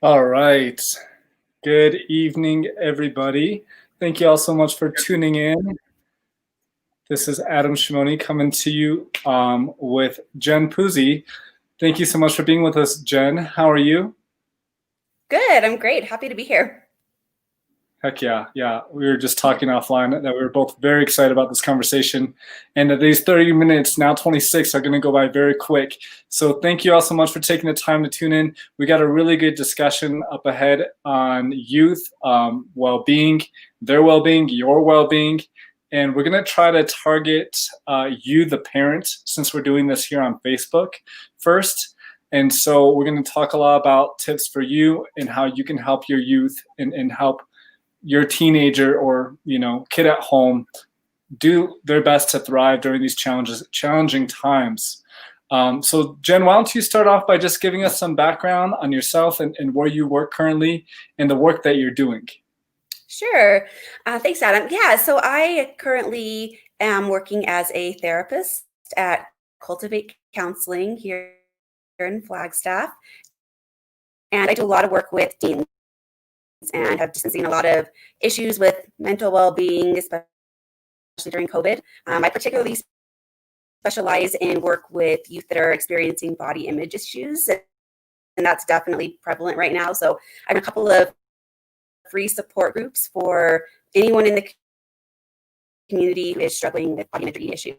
All right. Good evening, everybody. Thank you all so much for tuning in. This is Adam Shimoni coming to you with Jen Puzey. Thank you so much for being with us, Jen. How are you? Good. I'm great. Happy to be here. Heck yeah. Yeah. We were just talking offline that we were both very excited about this conversation and that these 30 minutes, now 26, are going to go by very quick. So thank you all so much for taking the time to tune in. We got a really good discussion up ahead on youth well-being, their well-being, your well-being. And we're going to try to target you, the parent, since we're doing this here on Facebook first. And so we're going to talk a lot about tips for you and how you can help your youth and help your teenager or kid at home do their best to thrive during these challenging times. So Jen, why don't you start off by just giving us some background on yourself and where you work currently and the work that you're doing. Sure. Thanks, Adam. Yeah, so I currently am working as a therapist at Cultivate Counseling here in Flagstaff. And I do a lot of work with teens and have just seen a lot of issues with mental well-being, especially during COVID. I particularly specialize in work with youth that are experiencing body image issues, and that's definitely prevalent right now. So I have a couple of free support groups for anyone in the community who is struggling with body imagery issues.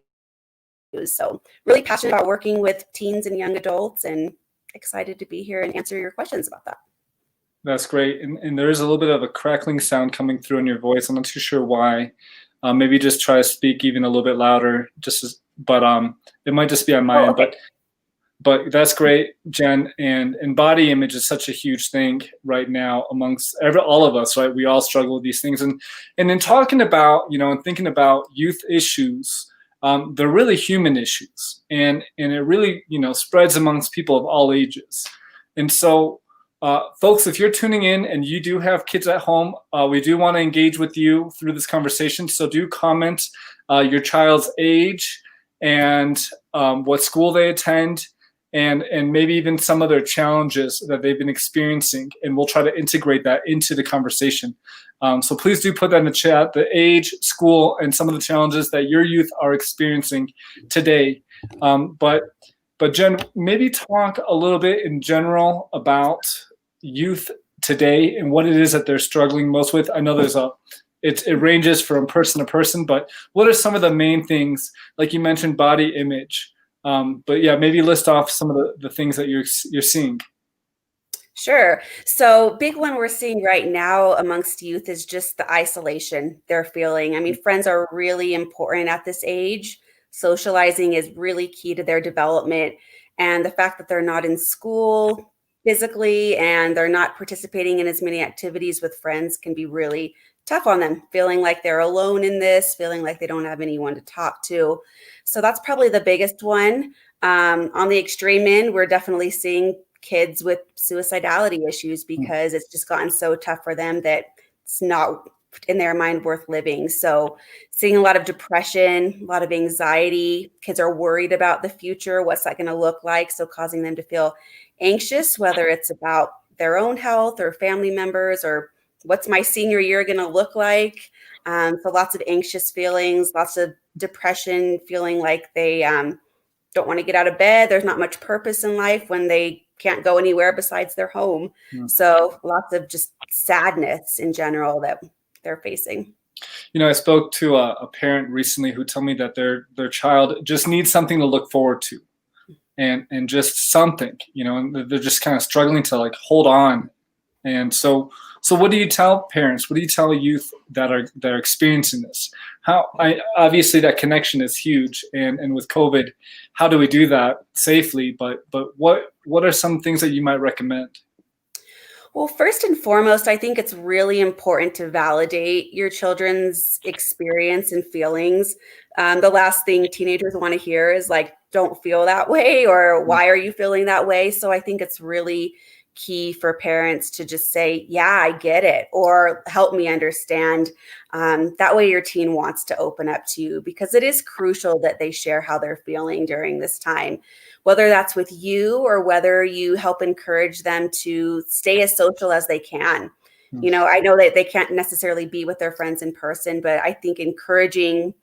So really passionate about working with teens and young adults and excited to be here and answer your questions about that. That's great. And there is a little bit of a crackling sound coming through in your voice. I'm not too sure why. Maybe just try to speak even a little bit louder, but it might just be on my end. Okay. But that's great, Jen. And body image is such a huge thing right now amongst all of us, right? We all struggle with these things. And in talking about, and thinking about youth issues, they're really human issues. And it really, spreads amongst people of all ages. And so, folks, if you're tuning in and you do have kids at home, we do want to engage with you through this conversation. So do comment your child's age and what school they attend, and maybe even some of their challenges that they've been experiencing. And we'll try to integrate that into the conversation. So please do put that in the chat, the age, school, and some of the challenges that your youth are experiencing today. But Jen, maybe talk a little bit in general about youth today and what it is that they're struggling most with. I know it ranges from person to person, but what are some of the main things, like you mentioned, body image? But yeah, maybe list off some of the things that you're seeing. Sure. So big one we're seeing right now amongst youth is just the isolation they're feeling. I mean, friends are really important at this age. Socializing is really key to their development. And the fact that they're not in school physically and they're not participating in as many activities with friends can be really tough on them, feeling like they're alone in this, feeling like they don't have anyone to talk to. So that's probably the biggest one. On the extreme end, we're definitely seeing kids with suicidality issues because it's just gotten so tough for them that it's not in their mind worth living. So seeing a lot of depression, a lot of anxiety. Kids are worried about the future. What's that going to look like? So causing them to feel anxious, whether it's about their own health or family members, or what's my senior year going to look like? So lots of anxious feelings, lots of depression, feeling like they don't want to get out of bed. There's not much purpose in life when they can't go anywhere besides their home. So lots of just sadness in general that they're facing. I spoke to a parent recently who told me that their child just needs something to look forward to, and just something, and they're just kind of struggling to like hold on. And so what do you tell parents? What do you tell youth that are experiencing this? Obviously that connection is huge, and with COVID, how do we do that safely? But what are some things that you might recommend? Well, first and foremost, I think it's really important to validate your children's experience and feelings. The last thing teenagers want to hear is like, don't feel that way, or why are you feeling that way? So I think it's really key for parents to just say, yeah, I get it, or help me understand. That way your teen wants to open up to you, because it is crucial that they share how they're feeling during this time, whether that's with you or whether you help encourage them to stay as social as they can. You know, I know that they can't necessarily be with their friends in person, but I think encouraging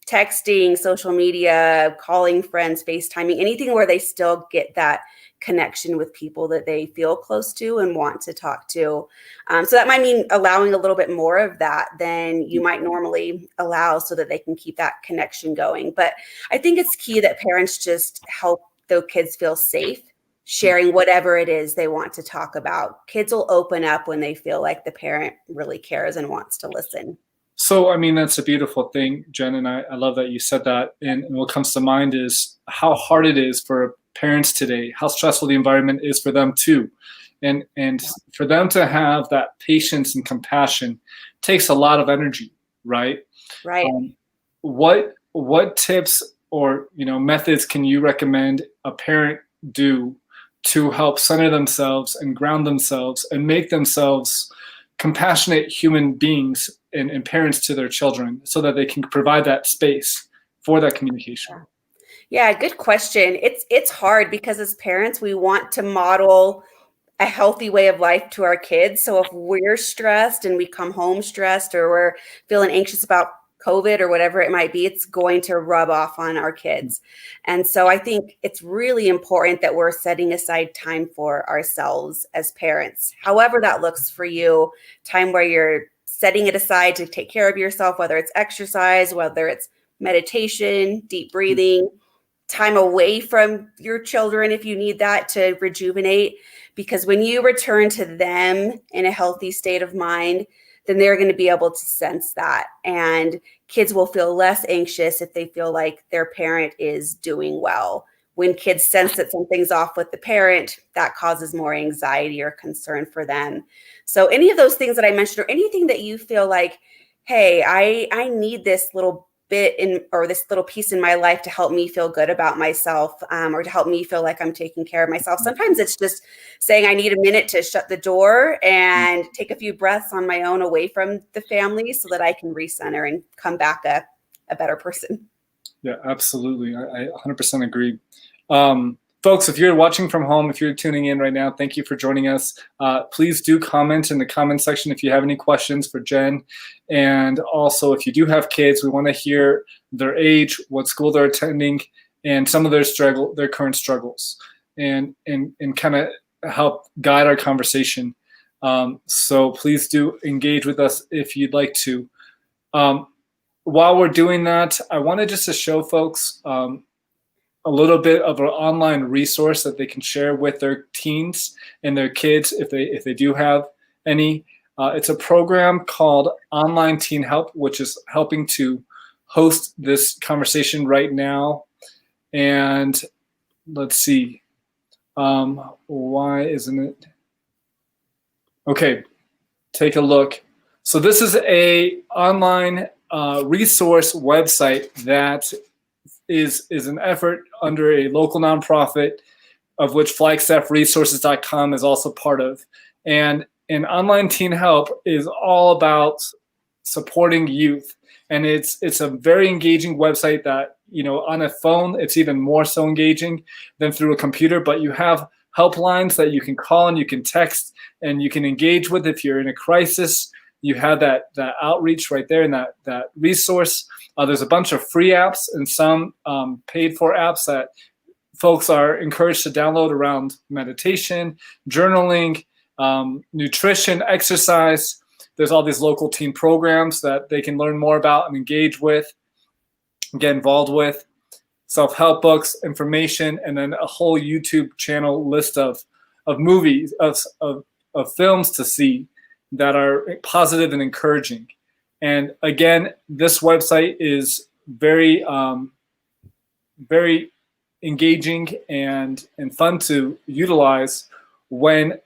texting, social media, calling friends, FaceTiming, anything where they still get that connection with people that they feel close to and want to talk to. So that might mean allowing a little bit more of that than you might normally allow, so that they can keep that connection going. But I think it's key that parents just help their kids feel safe sharing whatever it is they want to talk about. Kids will open up when they feel like the parent really cares and wants to listen. So, I mean, that's a beautiful thing, Jen, and I love that you said that. And what comes to mind is how hard it is for parents today, how stressful the environment is for them too. And for them to have that patience and compassion takes a lot of energy, right? Right. What tips or methods can you recommend a parent do to help center themselves and ground themselves and make themselves compassionate human beings and parents to their children, so that they can provide that space for that communication? Yeah, good question. It's hard, because as parents, we want to model a healthy way of life to our kids. So if we're stressed and we come home stressed, or we're feeling anxious about COVID or whatever it might be, it's going to rub off on our kids. And so I think it's really important that we're setting aside time for ourselves as parents, however that looks for you, time where you're setting it aside to take care of yourself, whether it's exercise, whether it's meditation, deep breathing, time away from your children if you need that to rejuvenate. Because when you return to them in a healthy state of mind, then they're going to be able to sense that. And kids will feel less anxious if they feel like their parent is doing well. When kids sense that something's off with the parent, that causes more anxiety or concern for them. So any of those things that I mentioned, or anything that you feel like, hey, I need this little bit or this little piece in my life to help me feel good about myself, or to help me feel like I'm taking care of myself. Sometimes it's just saying I need a minute to shut the door and take a few breaths on my own away from the family, so that I can recenter and come back a better person. Yeah, absolutely. I 100% agree. Folks, if you're watching from home, if you're tuning in right now, thank you for joining us. Please do comment in the comment section if you have any questions for Jen. And also, if you do have kids, we want to hear their age, what school they're attending, and some of their current struggles, and kind of help guide our conversation. So please do engage with us if you'd like to. While we're doing that, I wanted just to show folks a little bit of an online resource that they can share with their teens and their kids if they do have any. It's a program called Online Teen Help, which is helping to host this conversation right now. And let's see, why isn't it? Okay, take a look. So this is a online resource website that is an effort under a local nonprofit, of which flagstaffresources.com is also part of. And Online Teen Help is all about supporting youth. And it's a very engaging website that, on a phone, it's even more so engaging than through a computer. But you have helplines that you can call and you can text and you can engage with if you're in a crisis. You have that outreach right there in that resource. There's a bunch of free apps and some paid for apps that folks are encouraged to download around meditation, journaling, nutrition, exercise. There's all these local teen programs that they can learn more about and engage with, get involved with, self-help books, information, and then a whole YouTube channel list of movies, of films to see that are positive and encouraging. And again, this website is very, very engaging and fun to utilize when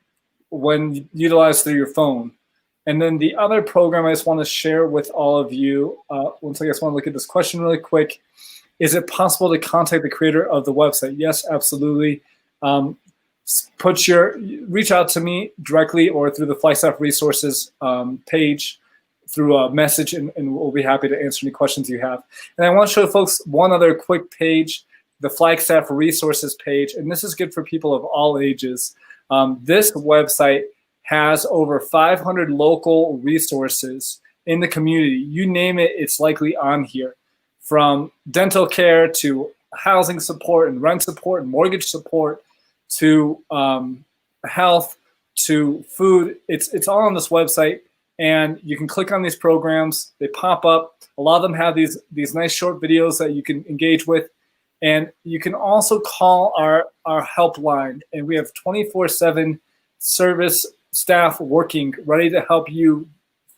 utilized through your phone. And then the other program I just want to share with all of you, one second, I just want to look at this question really quick. Is it possible to contact the creator of the website? Yes, absolutely. reach out to me directly or through the Flagstaff Resources page through a message, and we'll be happy to answer any questions you have. And I want to show folks one other quick page, the Flagstaff Resources page, and this is good for people of all ages. This website has over 500 local resources in the community. You name it, it's likely on here. From dental care to housing support and rent support and mortgage support to health to food. It's all on this website, and you can click on these programs. They pop up. A lot of them have these nice short videos that you can engage with. And you can also call our helpline, and we have 24/7 service staff working, ready to help you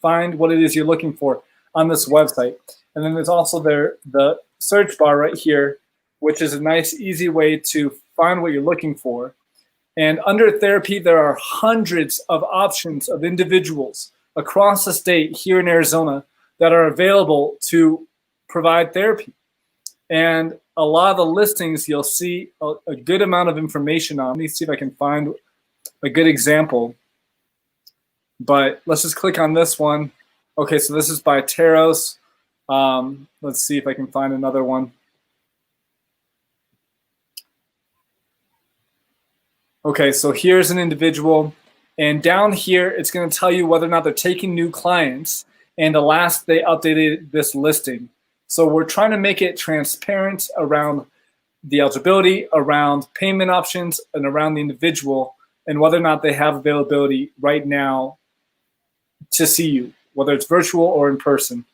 find what it is you're looking for on this website. And then there's also the search bar right here, which is a nice, easy way to find what you're looking for. And under therapy, there are hundreds of options of individuals across the state here in Arizona that are available to provide therapy. And a lot of the listings, you'll see a good amount of information on. Let me see if I can find a good example. But let's just click on this one. Okay, so this is by Teros. Let's see if I can find another one. Okay, so here's an individual. And down here, it's going to tell you whether or not they're taking new clients. And the last they updated this listing. So we're trying to make it transparent around the eligibility, around payment options, and around the individual, and whether or not they have availability right now to see you, whether it's virtual or in person.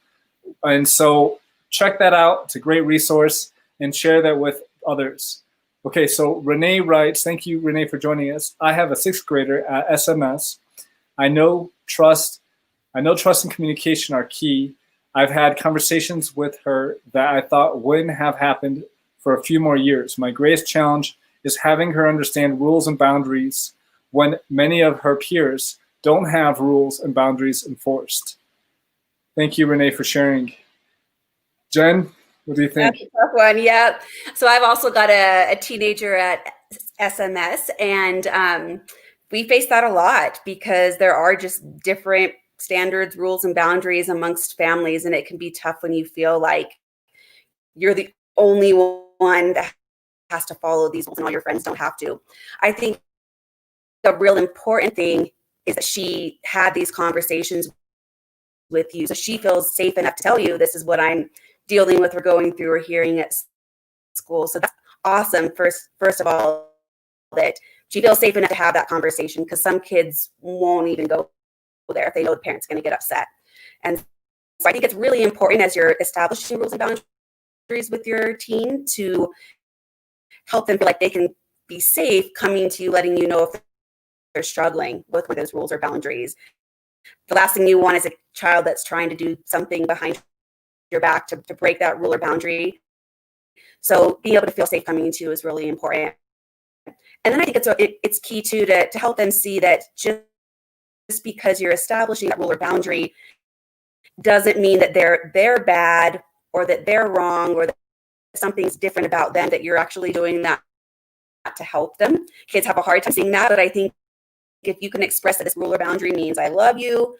And so check that out. It's a great resource, and share that with others. Okay, so Renee writes, thank you, Renee, for joining us. I have a 6th grader at SMS. I know trust and communication are key. I've had conversations with her that I thought wouldn't have happened for a few more years. My greatest challenge is having her understand rules and boundaries when many of her peers don't have rules and boundaries enforced. Thank you, Renee, for sharing. Jen, what do you think? That's a tough one, yeah. So I've also got a teenager at SMS, and we face that a lot because there are just different standards, rules, and boundaries amongst families, and it can be tough when you feel like you're the only one that has to follow these rules and all your friends don't have to. I think the real important thing is that she had these conversations with you, so she feels safe enough to tell you, this is what I'm dealing with or going through or hearing at school. So that's awesome. First of all, that she feels safe enough to have that conversation, because some kids won't even go there if they know the parent's going to get upset. And so I think it's really important, as you're establishing rules and boundaries with your teen, to help them feel like they can be safe coming to you, letting you know if they're struggling with those rules or boundaries. The last thing you want is a child that's trying to do something behind your back to break that rule or boundary. So being able to feel safe coming to you is really important. And then I think it's key too to help them see that just because you're establishing that rule or boundary doesn't mean that they're bad or that they're wrong or that something's different about them, that you're actually doing that to help them. Kids have a hard time seeing that, but I think if you can express that this rule or boundary means I love you,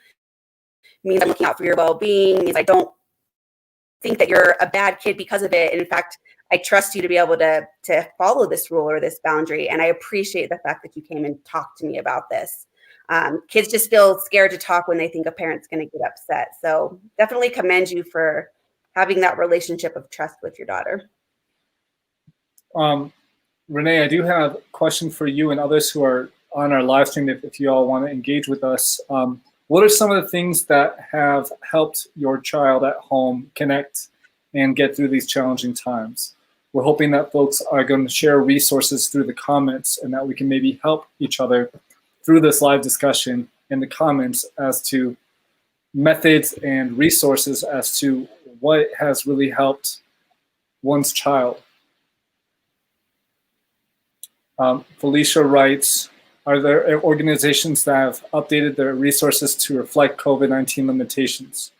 means I'm looking out for your well-being, means I don't think that you're a bad kid because of it. And in fact, I trust you to be able to follow this rule or this boundary. And I appreciate the fact that you came and talked to me about this. Kids just feel scared to talk when they think a parent's going to get upset. So definitely commend you for having that relationship of trust with your daughter. Renee, I do have a question for you and others who are on our live stream, if you all want to engage with us. What are some of the things that have helped your child at home connect and get through these challenging times? We're hoping that folks are going to share resources through the comments, and that we can maybe help each other through this live discussion in the comments as to methods and resources as to what has really helped one's child. Felicia writes, are there organizations that have updated their resources to reflect COVID-19 limitations?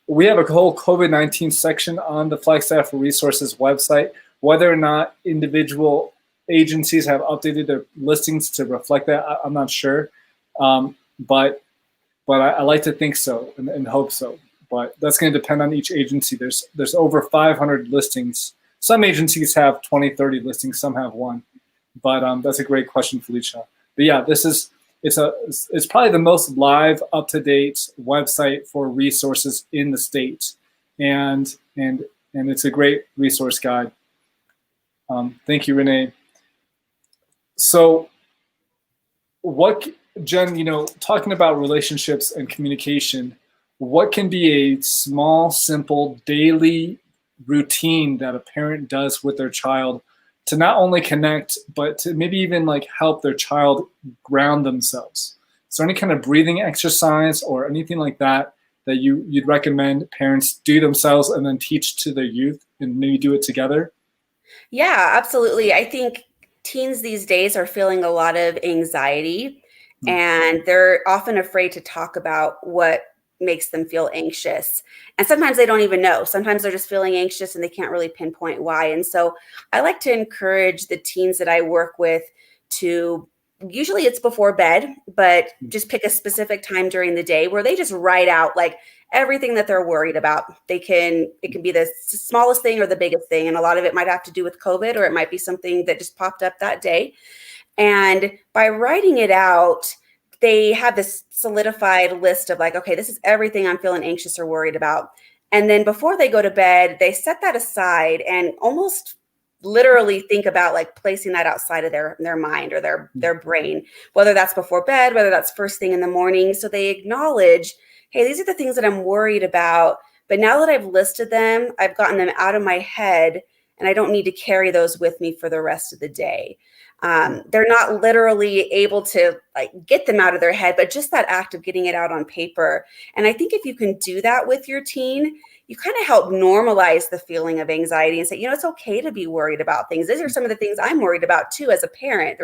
We have a whole COVID-19 section on the Flagstaff Resources website. Whether or not individual agencies have updated their listings to reflect that. I'm not sure, but I like to think so and hope so. But that's going to depend on each agency. There's over 500 listings. Some agencies have 20, 30 listings. Some have one. But that's a great question, Felicia. But yeah, it's probably the most live, up to date website for resources in the state, and it's a great resource guide. Thank you, Renee. So, Jen, talking about relationships and communication, what can be a small, simple daily routine that a parent does with their child to not only connect, but to maybe even like help their child ground themselves? Is there any kind of breathing exercise or anything like that you'd recommend parents do themselves and then teach to their youth and maybe do it together? Yeah, absolutely. I think teens these days are feeling a lot of anxiety, and they're often afraid to talk about what makes them feel anxious. And sometimes they don't even know. Sometimes they're just feeling anxious and they can't really pinpoint why. And so I like to encourage the teens that I work with to, usually it's before bed, but just pick a specific time during the day where they just write out like everything that they're worried about. It can be the smallest thing or the biggest thing. And a lot of it might have to do with COVID, or it might be something that just popped up that day. And by writing it out, they have this solidified list of like, okay, this is everything I'm feeling anxious or worried about. And then before they go to bed, they set that aside and almost literally think about like placing that outside of their mind or their brain, whether that's before bed, whether that's first thing in the morning. So they acknowledge, hey, these are the things that I'm worried about. But now that I've listed them, I've gotten them out of my head, and I don't need to carry those with me for the rest of the day. They're not literally able to like get them out of their head, but just that act of getting it out on paper. And I think if you can do that with your teen, you kind of help normalize the feeling of anxiety and say, it's okay to be worried about things. These are some of the things I'm worried about too as a parent,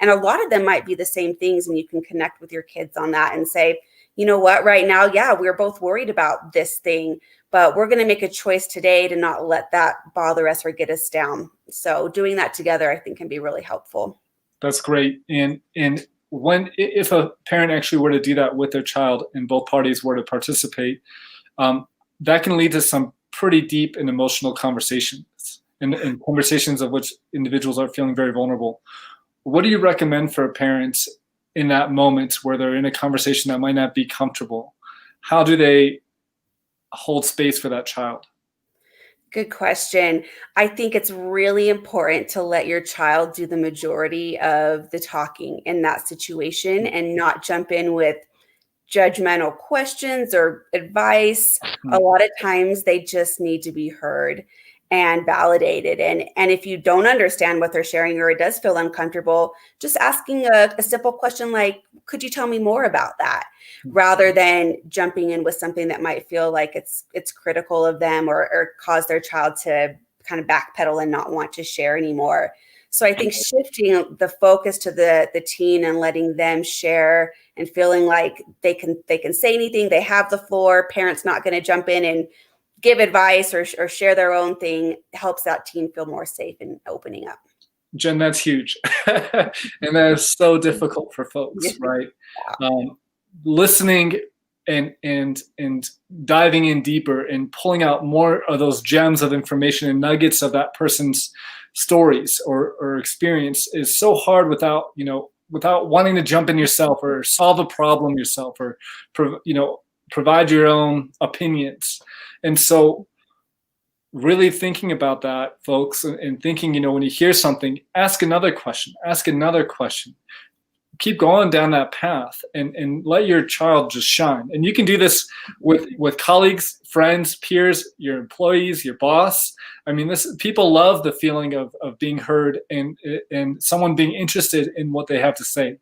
and a lot of them might be the same things. And you can connect with your kids on that and say, you know what, right now, yeah, we're both worried about this thing, but we're going to make a choice today to not let that bother us or get us down. So doing that together, I think, can be really helpful. That's great. And if a parent actually were to do that with their child and both parties were to participate, that can lead to some pretty deep and emotional conversations, and conversations of which individuals are feeling very vulnerable. What do you recommend for parents in that moment where they're in a conversation that might not be comfortable? How do they hold space for that child? Good question. I think it's really important to let your child do the majority of the talking in that situation and not jump in with judgmental questions or advice. A lot of times they just need to be heard and validated. And if you don't understand what they're sharing, or it does feel uncomfortable, just asking a simple question like, could you tell me more about that? Rather than jumping in with something that might feel like it's critical of them, or cause their child to kind of backpedal and not want to share anymore. So I think shifting the focus to the teen and letting them share and feeling like they can say anything, they have the floor, parents not going to jump in and give advice or share their own thing, helps that teen feel more safe in opening up. Jen, that's huge. And that is so difficult for folks, right? Listening and diving in deeper and pulling out more of those gems of information and nuggets of that person's stories or experience is so hard without wanting to jump in yourself or solve a problem yourself or provide your own opinions. And so really thinking about that, folks, and thinking, when you hear something, ask another question, keep going down that path and let your child just shine. And you can do this with colleagues, friends, peers, your employees, your boss. I mean, people love the feeling of being heard and someone being interested in what they have to say.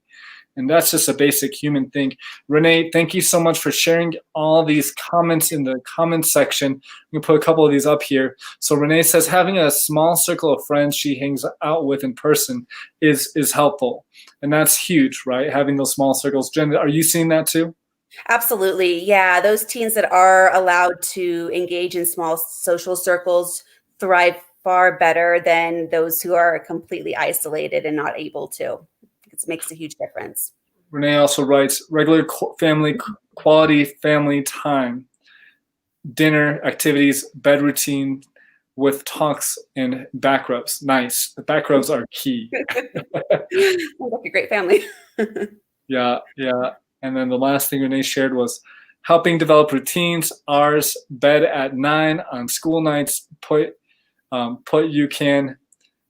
And that's just a basic human thing. Renee, thank you so much for sharing all these comments in the comments section. I'm going to put a couple of these up here. So Renee says having a small circle of friends she hangs out with in person is helpful. And that's huge, right? Having those small circles. Jen, are you seeing that too? Absolutely. Yeah. Those teens that are allowed to engage in small social circles thrive far better than those who are completely isolated and not able to. It makes a huge difference. Renee also writes regular quality family time, dinner, activities, bed routine with talks and back rubs. Nice. The back rubs are key. Sounds like a great family. Yeah. And then the last thing Renee shared was helping develop routines. Ours, bed at 9 on school nights. But you can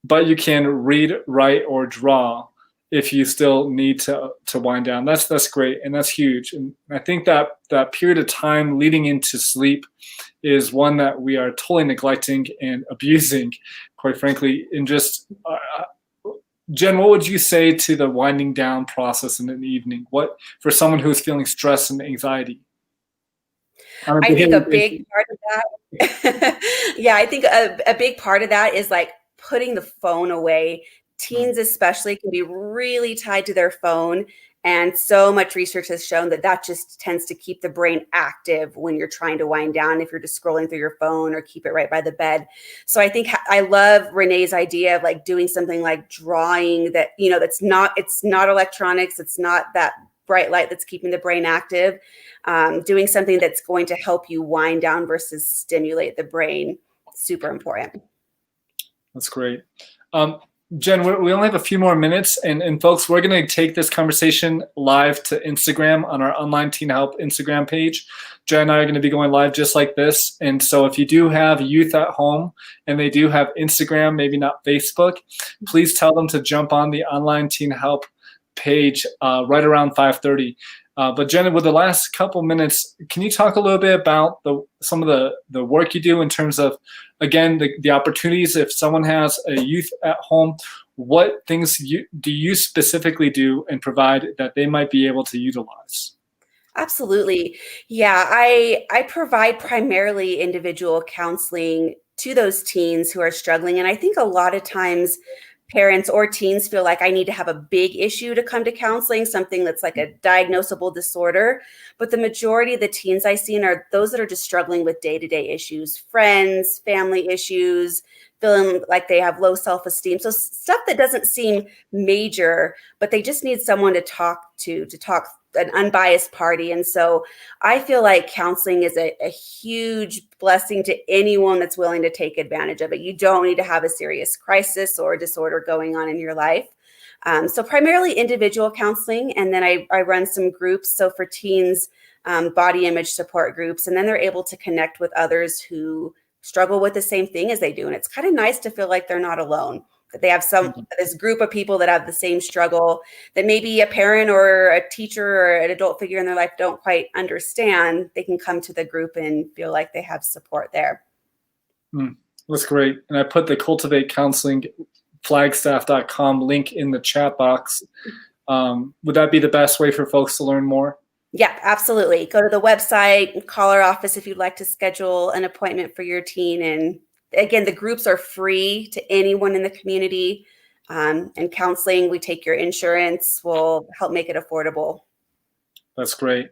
read, write, or draw if you still need to wind down. That's great, and that's huge. And I think that period of time leading into sleep is one that we are totally neglecting and abusing, quite frankly. And just Jen, what would you say to the winding down process in the evening? What for someone who's feeling stress and anxiety? I think a big part of that, yeah, I think a big part of that is like putting the phone away. Teens especially can be really tied to their phone. And so much research has shown that just tends to keep the brain active when you're trying to wind down, if you're just scrolling through your phone or keep it right by the bed. So I think I love Renee's idea of like doing something like drawing that, it's not electronics. It's not that bright light that's keeping the brain active. Doing something that's going to help you wind down versus stimulate the brain. Super important. That's great. Jen, we only have a few more minutes, and folks, we're going to take this conversation live to Instagram on our Online Teen Help Instagram page. Jen and I are going to be going live just like this, and so if you do have youth at home and they do have Instagram, maybe not Facebook, please tell them to jump on the Online Teen Help page right around 5:30. But Jen, with the last couple minutes, can you talk a little bit about some of the work you do in terms of, again, the opportunities if someone has a youth at home, what things do you specifically do and provide that they might be able to utilize? Absolutely. Yeah, I provide primarily individual counseling to those teens who are struggling. And I think a lot of times parents or teens feel like I need to have a big issue to come to counseling, something that's like a diagnosable disorder. But the majority of the teens I see are those that are just struggling with day-to-day issues, friends, family issues, feeling like they have low self-esteem. So stuff that doesn't seem major, but they just need someone to talk an unbiased party. And so I feel like counseling is a huge blessing to anyone that's willing to take advantage of it. You don't need to have a serious crisis or disorder going on in your life. So primarily individual counseling. And then I run some groups. So for teens, body image support groups, and then they're able to connect with others who struggle with the same thing as they do. And it's kind of nice to feel like they're not alone, that they have this group of people that have the same struggle that maybe a parent or a teacher or an adult figure in their life don't quite understand. They can come to the group and feel like they have support there. That's great. And I put the Cultivate Counseling flagstaff.com link in the chat box. Would that be the best way for folks to learn more? Yeah, absolutely. Go to the website, call our office if you'd like to schedule an appointment for your teen. And again, the groups are free to anyone in the community. And counseling, we take your insurance, we'll help make it affordable. That's great.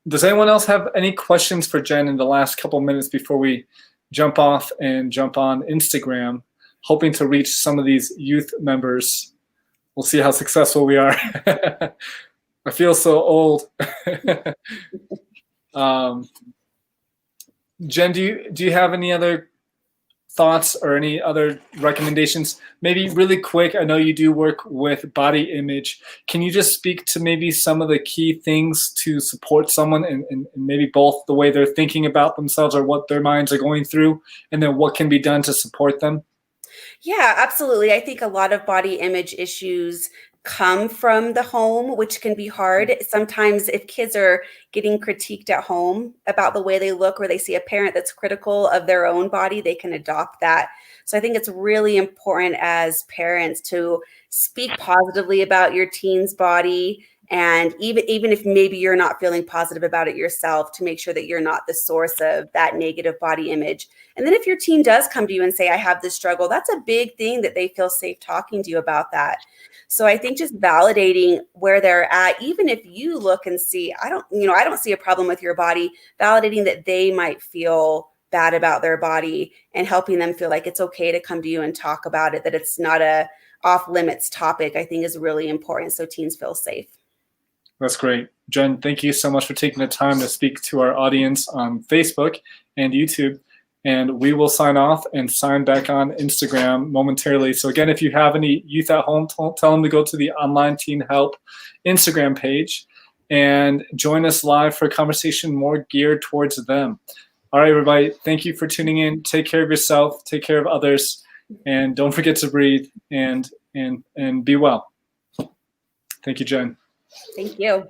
Does anyone else have any questions for Jen in the last couple minutes before we jump off and jump on Instagram, hoping to reach some of these youth members? We'll see how successful we are. I feel so old. Jen, do you have any other thoughts or any other recommendations? Maybe really quick, I know you do work with body image. Can you just speak to maybe some of the key things to support someone and maybe both the way they're thinking about themselves or what their minds are going through, and then what can be done to support them? Yeah, absolutely. I think a lot of body image issues come from the home, which can be hard. Sometimes if kids are getting critiqued at home about the way they look, or they see a parent that's critical of their own body, they can adopt that. So I think it's really important as parents to speak positively about your teen's body. And even if maybe you're not feeling positive about it yourself, to make sure that you're not the source of that negative body image. And then if your teen does come to you and say, I have this struggle, that's a big thing that they feel safe talking to you about that. So I think just validating where they're at, even if you look and see, I don't see a problem with your body, validating that they might feel bad about their body, and helping them feel like it's okay to come to you and talk about it, that it's not a off limits topic, I think is really important so teens feel safe. That's great. Jen, thank you so much for taking the time to speak to our audience on Facebook and YouTube. And we will sign off and sign back on Instagram momentarily. So again, if you have any youth at home, tell them to go to the Online Teen Help Instagram page and join us live for a conversation more geared towards them. All right, everybody, thank you for tuning in. Take care of yourself, take care of others, and don't forget to breathe and be well. Thank you, Jen. Thank you.